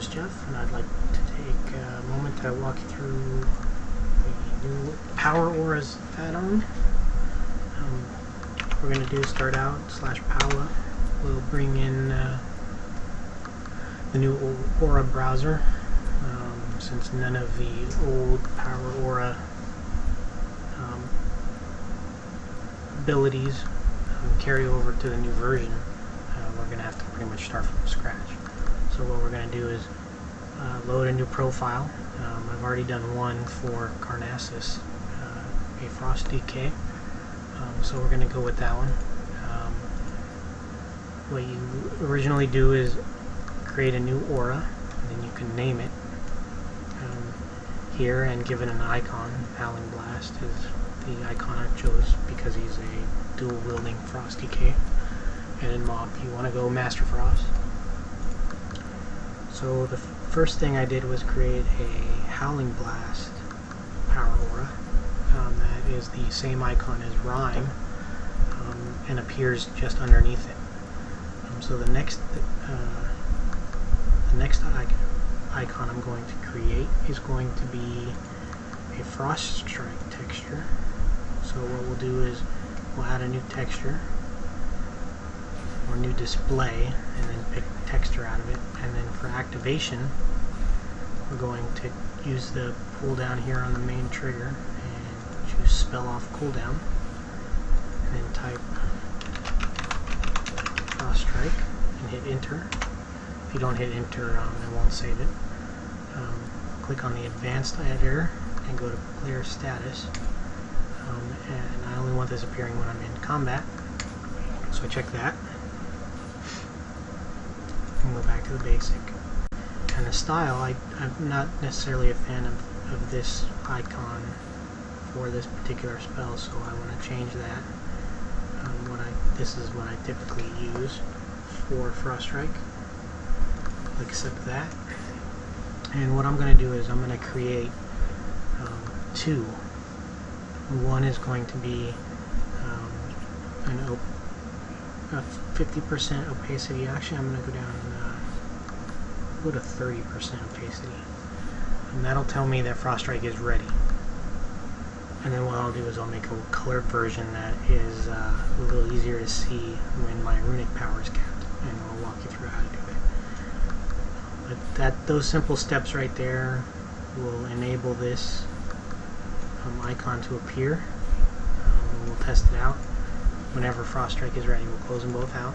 host Jeff, and I'd like to take a moment to walk you through the new Power Auras add-on. What we're going to do is start out /Power. We'll bring in the new Aura browser, since none of the old Power Aura abilities carry over to the new version. We're going to have to pretty much start from scratch. So what we're going to do is load a new profile. I've already done one for Carnassus, a frost decay. So we're going to go with that one. What you originally do is create a new aura, and then you can name it here and give it an icon. Howling Blast is the icon I chose because he's a dual wielding frost decay. And in Mob you want to go Master Frost. So the first thing I did was create a Howling Blast Power Aura. That is the same icon as Rime, and appears just underneath it. So the next icon I'm going to create is going to be a Frost Strike texture. So what we'll do is we'll add a new texture or new display, and then pick texture out of it. And then for activation, we're going to use the pull down here on the main trigger and choose spell off cooldown, and then type Frost Strike and hit enter. If you don't hit enter, it won't save it. Click on the advanced editor and go to player status, and I only want this appearing when I'm in combat, so I check that and go back to the basic. And the style, I'm not necessarily a fan of this icon for this particular spell, so I want to change that. This is what I typically use for Frost Strike. Click accept that. And what I'm going to do is I'm going to create two. One is going to be a 50% opacity. Actually, I'm going to go down go to 30% opacity, and that'll tell me that Frost Strike is ready. And then what I'll do is I'll make a colored version that is a little easier to see when my Runic Power is capped, and I'll walk you through how to do it. But those simple steps right there will enable this icon to appear. We'll test it out. Whenever Frost Strike is ready, we'll close them both out.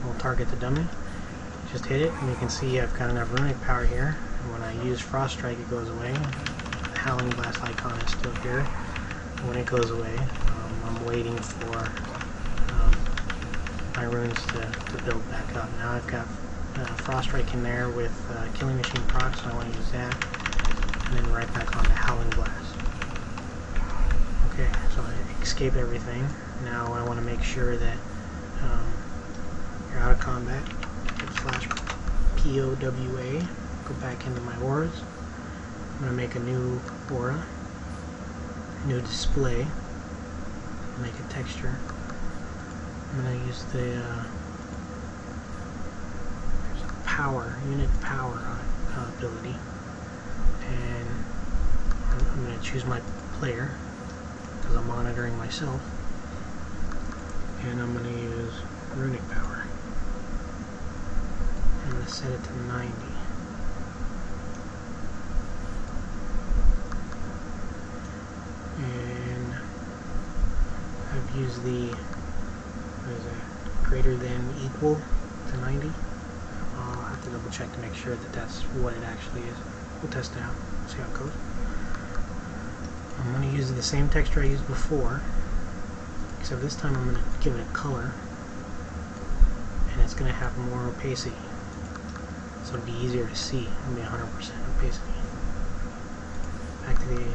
We'll target the dummy. Just hit it, and you can see I've got enough Runic Power here. And when I use Frost Strike, it goes away. The Howling Blast icon is still here. And when it goes away, I'm waiting for my runes to build back up. Now I've got Frost Strike in there with Killing Machine proc, so I want to use that. And then right back on to Howling Blast. Okay, so I escape everything. Now I want to make sure that you're out of combat. /POWA, go back into my auras. I'm going to make a new aura, new display, make a texture. I'm going to use the power, unit power ability, and I'm going to choose my player because I'm monitoring myself, and I'm going to use Runic Power. I'm going to set it to 90. And I've used the, what is that, greater than equal to 90. I'll have to double check to make sure that that's what it actually is. We'll test it out, see how it goes. I'm going to use the same texture I used before, except this time I'm going to give it a color, and it's going to have more opacity. So it'll be easier to see. It'll be 100% opacity. Back to the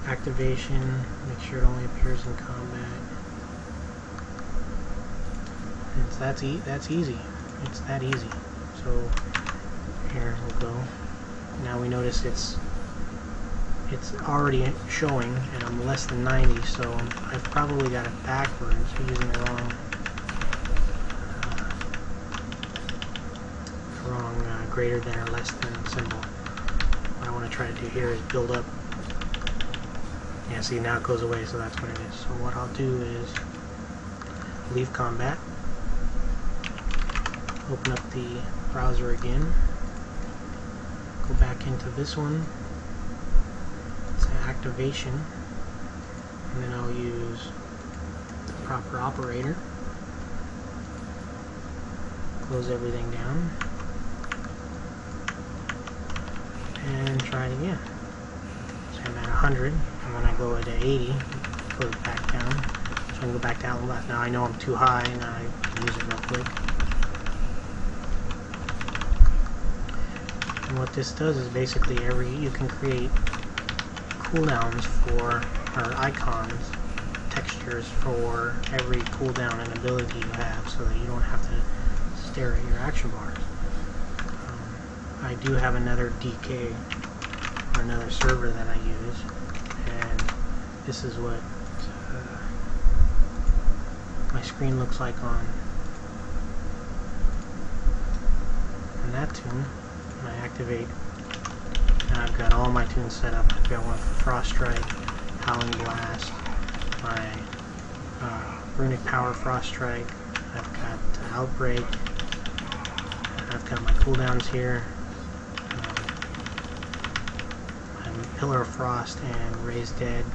activation. Make sure it only appears in combat. And that's easy. It's that easy. So here we'll go. Now we notice it's already showing, and I'm less than 90. So I've probably got it backwards using the wrong greater than or less than symbol. What I want to try to do here is build up. Yeah, see, now it goes away, so that's what it is. So what I'll do is leave combat, open up the browser again, go back into this one, it's an activation, and then I'll use the proper operator, close everything down, and try it again. So I'm at 100, and when I go to 80, it goes back down. So I can go back to Outlast. Now I know I'm too high, and I can use it real quick. And what this does is basically you can create cooldowns for, or icons, textures for every cooldown and ability you have, so that you don't have to stare at your action bars. I do have another DK, or another server that I use, and this is what my screen looks like on that tune. When I activate, now I've got all my tunes set up. I've got one for Frost Strike, Howling Blast, my Runic Power Frost Strike, I've got Outbreak, I've got my cooldowns here, Pillar of Frost and Raise Dead.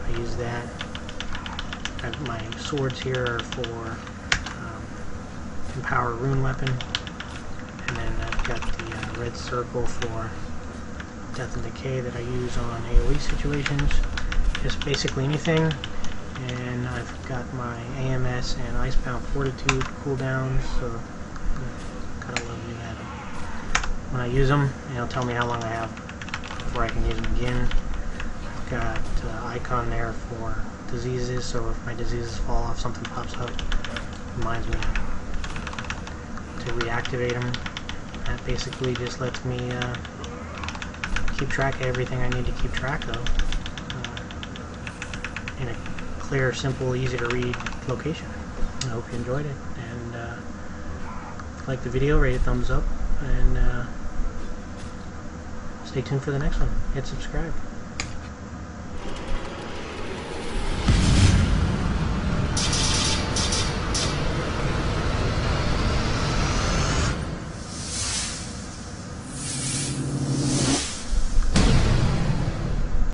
I use that. My swords here are for Empower Rune Weapon, and then I've got the red circle for Death and Decay that I use on AoE situations. Just basically anything. And I've got my AMS and Icebound Fortitude cooldowns, so gotta love you at them. When I use them, it'll tell me how long I have before I can use them again. I've got icon there for diseases, so if my diseases fall off, something pops up, reminds me to reactivate them. That basically just lets me keep track of everything I need to keep track of in a clear, simple, easy to read location. I hope you enjoyed it, and if you liked the video, rate it thumbs up, and stay tuned for the next one. Hit subscribe.